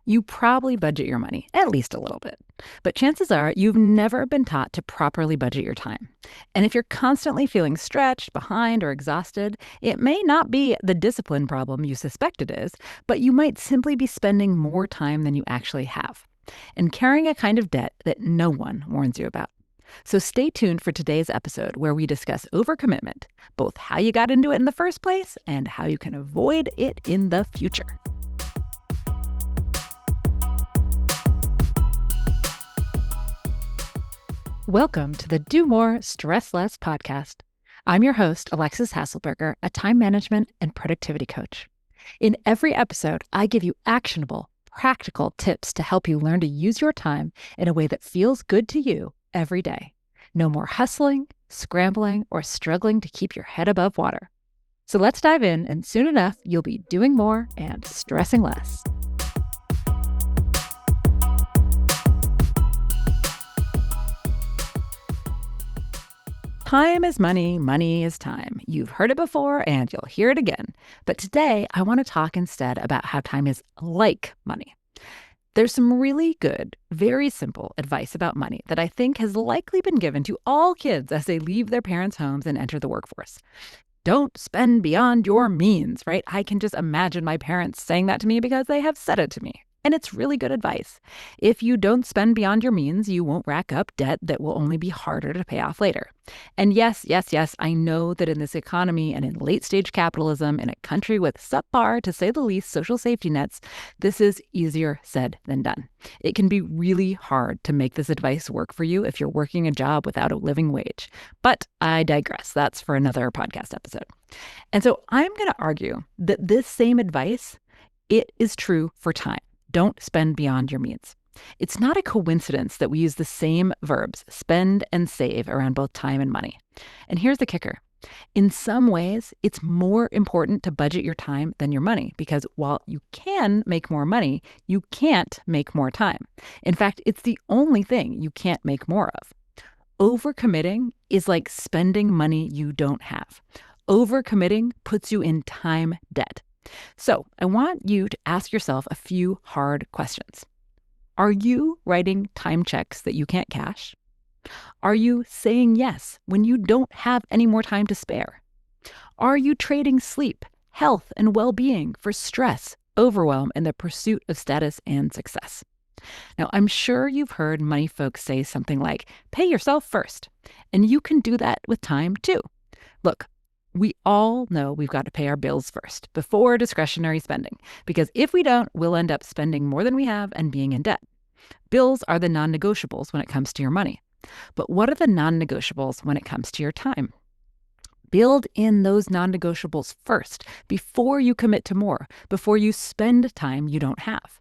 You probably budget your money, at least a little bit. But chances are you've never been taught to properly budget your time. And if you're constantly feeling stretched, behind, or exhausted, it may not be the discipline problem you suspect it is, but you might simply be spending more time than you actually have and carrying a kind of debt that no one warns you about. So stay tuned for today's episode where we discuss overcommitment, both how you got into it in the first place and how you can avoid it in the future. Welcome to the Do More, Stress Less podcast. I'm your host, Alexis Hasselberger, a time management and productivity coach. In every episode, I give you actionable, practical tips to help you learn to use your time in a way that feels good to you every day. No more hustling, scrambling, or struggling to keep your head above water. So let's dive in, and soon enough, you'll be doing more and stressing less. Time is money, money is time. You've heard it before and you'll hear it again. But today, I want to talk instead about how time is like money. There's some really good, very simple advice about money that I think has likely been given to all kids as they leave their parents' homes and enter the workforce. Don't spend beyond your means, right? I can just imagine my parents saying that to me because they have said it to me. And it's really good advice. If you don't spend beyond your means, you won't rack up debt that will only be harder to pay off later. And yes, I know that in this economy and in late-stage capitalism, in a country with subpar, to say the least, social safety nets, this is easier said than done. It can be really hard to make this advice work for you if you're working a job without a living wage. But I digress. That's for another podcast episode. And so I'm going to argue that this same advice, it is true for time. Don't spend beyond your means. It's not a coincidence that we use the same verbs, spend and save, around both time and money. And here's the kicker. In some ways, it's more important to budget your time than your money because while you can make more money, you can't make more time. In fact, it's the only thing you can't make more of. Overcommitting is like spending money you don't have. Overcommitting puts you in time debt. So I want you to ask yourself a few hard questions. Are you writing time checks that you can't cash? Are you saying yes when you don't have any more time to spare? Are you trading sleep, health, and well-being for stress, overwhelm, and the pursuit of status and success? Now, I'm sure you've heard money folks say something like, pay yourself first. And you can do that with time too. Look, we all know we've got to pay our bills first, before discretionary spending, because if we don't, we'll end up spending more than we have and being in debt. Bills are the non-negotiables when it comes to your money. But what are the non-negotiables when it comes to your time? Build in those non-negotiables first, before you commit to more, before you spend time you don't have.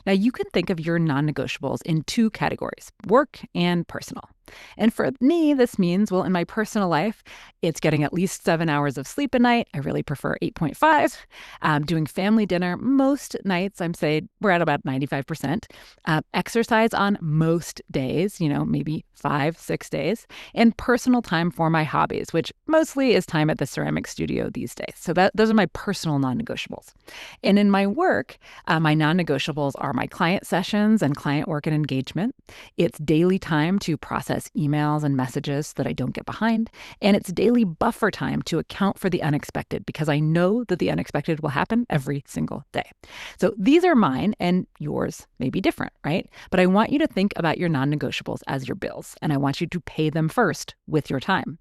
Now, you can think of your non-negotiables in two categories, work and personal. And for me, this means, well, in my personal life, it's getting at least 7 hours of sleep a night. I really prefer 8.5. Doing family dinner most nights, I'm saying we're at about 95%. Exercise on most days, maybe 5-6 days. And personal time for my hobbies, which mostly is time at the ceramic studio these days. So those are my personal non-negotiables. And in my work, my non-negotiables are my client sessions and client work and engagement. It's daily time to process emails and messages so that I don't get behind. And it's daily buffer time to account for the unexpected because I know that the unexpected will happen every single day. So these are mine and yours may be different, right? But I want you to think about your non-negotiables as your bills and I want you to pay them first with your time.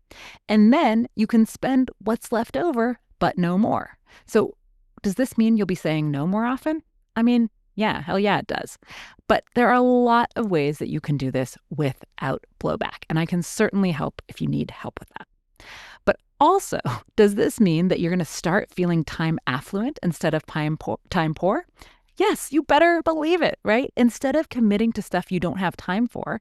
And then you can spend what's left over, but no more. So does this mean you'll be saying no more often? I mean, yeah, hell yeah, it does. But there are a lot of ways that you can do this without blowback, and I can certainly help if you need help with that. But also, does this mean that you're going to start feeling time affluent instead of time poor? Yes, you better believe it, right? Instead of committing to stuff you don't have time for,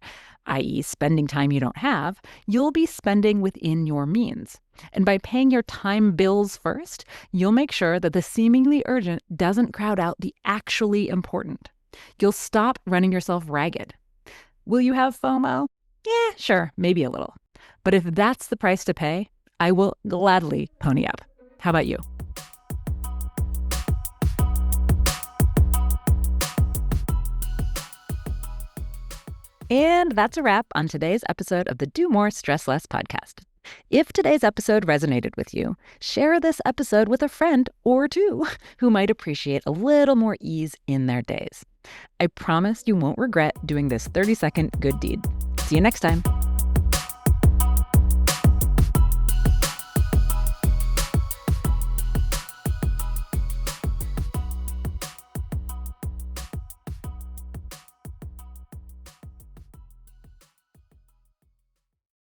i.e. spending time you don't have, you'll be spending within your means. And by paying your time bills first, you'll make sure that the seemingly urgent doesn't crowd out the actually important. You'll stop running yourself ragged. Will you have FOMO? Yeah, sure, maybe a little. But if that's the price to pay, I will gladly pony up. How about you? And that's a wrap on today's episode of the Do More, Stress Less podcast. If today's episode resonated with you, share this episode with a friend or two who might appreciate a little more ease in their days. I promise you won't regret doing this 30-second good deed. See you next time.